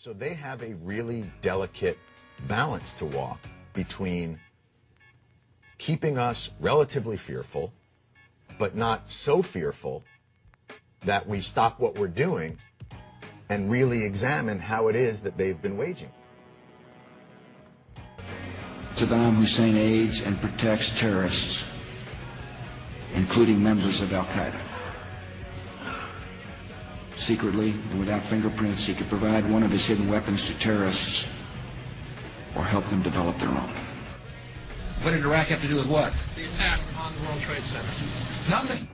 So they have a really delicate balance to walk between keeping us relatively fearful, but not so fearful that we stop what we're doing and really examine how it is that they've been waging. Saddam Hussein aids and protects terrorists, including members of Al-Qaeda. Secretly and without fingerprints, he could provide one of his hidden weapons to terrorists or help them develop their own. What did Iraq have to do with what? The attack on the World Trade Center. Nothing.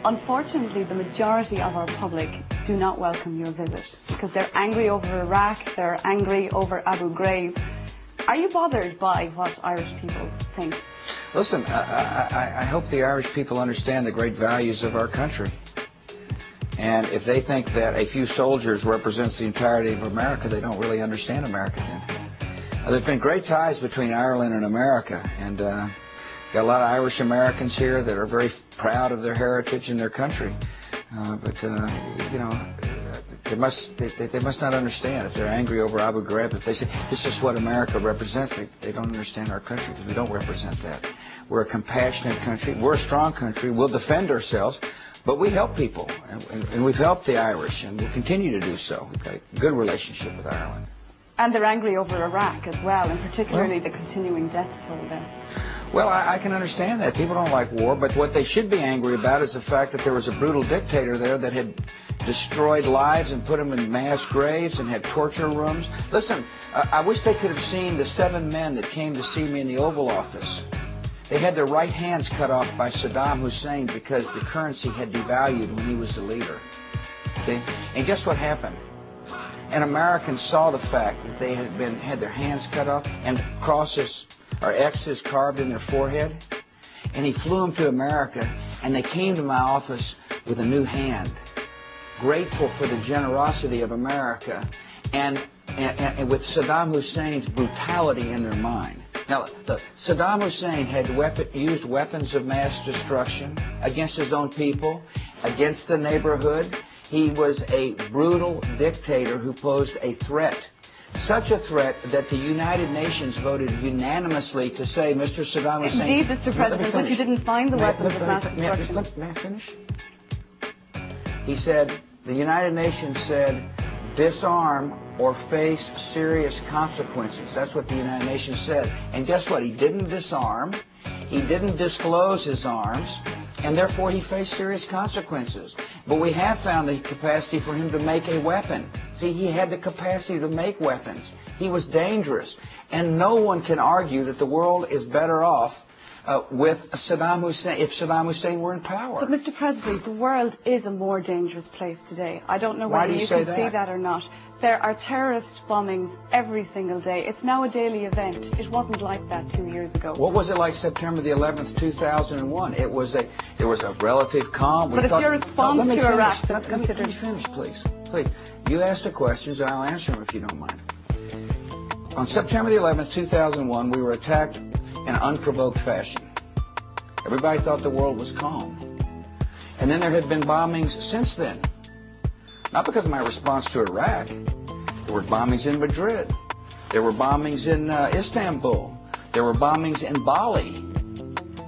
Unfortunately, the majority of our public do not welcome your visit because they're angry over Iraq, they're angry over Abu Ghraib. Are you bothered by what Irish people think? Listen, I hope the Irish people understand the great values of our country. And if they think that a few soldiers represents the entirety of America, they don't really understand America then. There's been great ties between Ireland and America, and got a lot of Irish Americans here that are very proud of their heritage and their country. But you know, they must not understand. If they're angry over Abu Ghraib, if they say this is what America represents, they don't understand our country because we don't represent that. We're a compassionate country. We're a strong country. We'll defend ourselves, but we help people, and we've helped the Irish, and we'll continue to do so. We've got a good relationship with Ireland. And they're angry over Iraq as well, and particularly the continuing death toll there. Well, I can understand that. People don't like war, but what they should be angry about is the fact that there was a brutal dictator there that had destroyed lives and put them in mass graves and had torture rooms. Listen, I wish they could have seen the 7 men that came to see me in the Oval Office. They had their right hands cut off by Saddam Hussein because the currency had devalued when he was the leader. See? And guess what happened? And Americans saw the fact that they had their hands cut off and crosses or X's carved in their forehead. And he flew them to America, and they came to my office with a new hand, grateful for the generosity of America and with Saddam Hussein's brutality in their mind. Now, Saddam Hussein had used weapons of mass destruction against his own people, against the neighborhood. He was a brutal dictator who posed a threat, such a threat that the United Nations voted unanimously to say, Mr. Saddam Hussein... Indeed, Mr. President, but you didn't find the weapons of mass destruction. May I finish? He said, the United Nations said, disarm or face serious consequences. That's what the United Nations said. And guess what? He didn't disarm. He didn't disclose his arms. And therefore, he faced serious consequences. But we have found the capacity for him to make a weapon. See, he had the capacity to make weapons. He was dangerous. And no one can argue that the world is better off with Saddam Hussein, if Saddam Hussein were in power. But, Mr. President, the world is a more dangerous place today. I don't know whether you can see that or not. There are terrorist bombings every single day. It's now a daily event. It wasn't like that 2 years ago. What was it like September the 11th, 2001? There was a relative calm. But if your response to Iraq is considered... Let me finish, please. Please. You ask the questions, and I'll answer them if you don't mind. On September the 11th, 2001, we were attacked in an unprovoked fashion. Everybody thought the world was calm. And then there had been bombings since then. Not because of my response to Iraq. There were bombings in Madrid. There were bombings in Istanbul. There were bombings in Bali.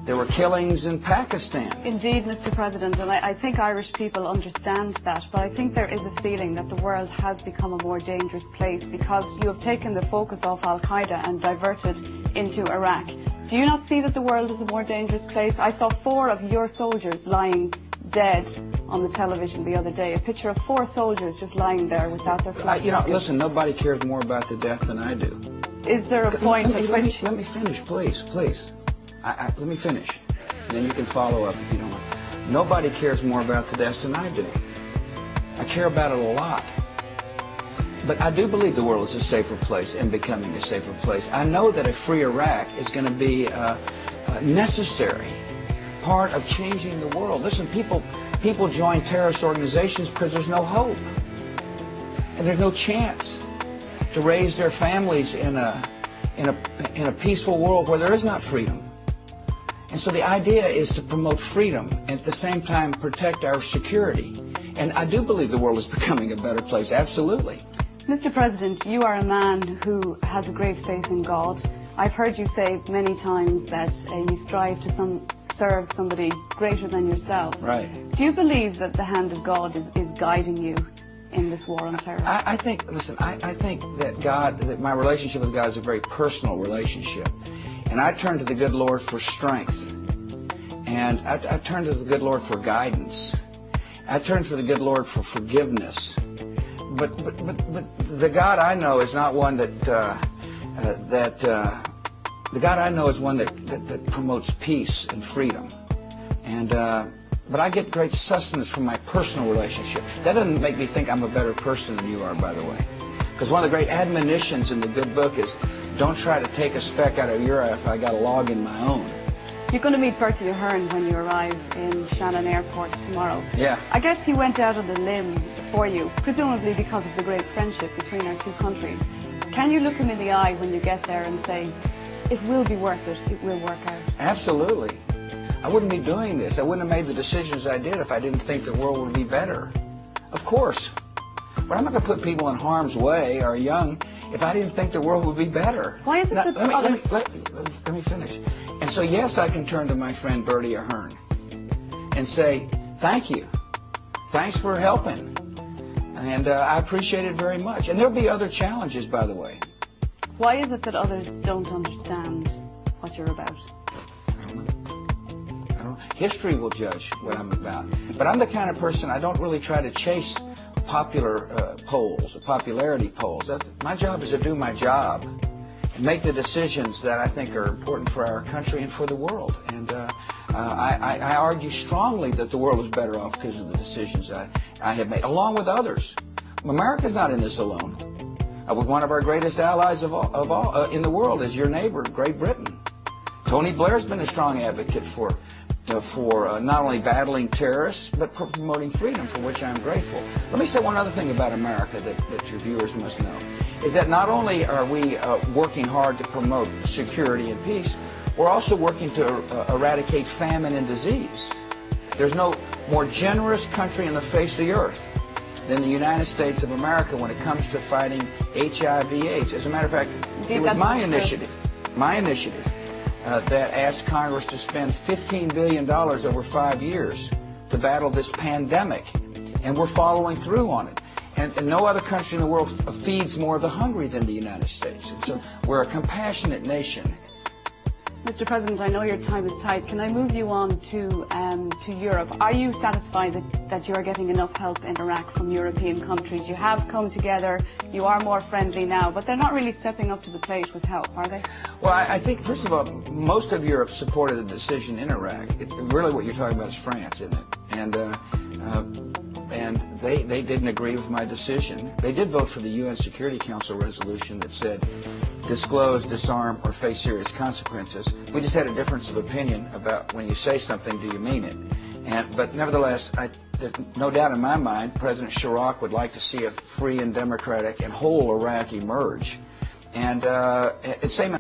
There were killings in Pakistan. Indeed, Mr. President, and I think Irish people understand that, but I think there is a feeling that the world has become a more dangerous place because you have taken the focus off Al-Qaeda and diverted into Iraq. Do you not see that the world is a more dangerous place? I saw 4 of your soldiers lying dead on the television the other day. A picture of 4 soldiers just lying there without their flag. You know, listen, nobody cares more about the death than I do. Is there a point at which... Let me finish, please, please. Let me finish. Then you can follow up if you don't want. Nobody cares more about the deaths than I do. I care about it a lot. But I do believe the world is a safer place and becoming a safer place. I know that a free Iraq is going to be a necessary part of changing the world. Listen, people join terrorist organizations because there's no hope. And there's no chance to raise their families in a peaceful world where there is not freedom. And so the idea is to promote freedom and at the same time protect our security. And I do believe the world is becoming a better place, absolutely. Mr. President, you are a man who has a great faith in God. I've heard you say many times that you strive to serve somebody greater than yourself. Right. Do you believe that the hand of God is guiding you in this war on terror? I think that my relationship with God is a very personal relationship. And I turn to the good Lord for strength. And I turn to the good Lord for guidance. I turn to the good Lord for forgiveness. But the God I know is not one the God I know is one that promotes peace and freedom. And but I get great sustenance from my personal relationship. That doesn't make me think I'm a better person than you are, by the way. Because one of the great admonitions in the good book is, don't try to take a speck out of your eye if I got a log in my own. You're going to meet Bertie Ahern when you arrive in Shannon Airport tomorrow. Yeah. I guess he went out on a limb for you, presumably because of the great friendship between our two countries. Can you look him in the eye when you get there and say, it will be worth it, it will work out? Absolutely. I wouldn't be doing this. I wouldn't have made the decisions I did if I didn't think the world would be better. Of course. But I'm not going to put people in harm's way or young if I didn't think the world would be better. Why is it that let me finish. And so, yes, I can turn to my friend Bertie Ahern and say, thank you. Thanks for helping. And I appreciate it very much. And there'll be other challenges, by the way. Why is it that others don't understand what you're about? I don't know. History will judge what I'm about. But I'm the kind of person, I don't really try to chase popular polls or popularity polls. My job is to do my job and make the decisions that I think are important for our country and for the world. And I argue strongly that the world is better off because of the decisions I have made, along with others. America's not in this alone. With one of our greatest allies of all in the world is your neighbor, Great Britain. Tony Blair's been a strong advocate for not only battling terrorists, but for promoting freedom, for which I'm grateful. Let me say one other thing about America that your viewers must know, is that not only are we working hard to promote security and peace, we're also working to eradicate famine and disease. There's no more generous country on the face of the earth than the United States of America when it comes to fighting HIV/AIDS. As a matter of fact, it was my initiative that asked Congress to spend $15 billion over 5 years to battle this pandemic, and we're following through on it. And no other country in the world feeds more of the hungry than the United States. And so we're a compassionate nation. Mr. President, I know your time is tight. Can I move you on to Europe? Are you satisfied that you are getting enough help in Iraq from European countries? You have come together, you are more friendly now, but they're not really stepping up to the plate with help, are they? Well, I think, first of all, most of Europe supported the decision in Iraq. Really what you're talking about is France, isn't it? And they didn't agree with my decision. They did vote for the UN Security Council resolution that said, disclose, disarm, or face serious consequences. We just had a difference of opinion about when you say something, do you mean it? But nevertheless, there's no doubt in my mind, President Chirac would like to see a free and democratic and whole Iraq emerge. And at the same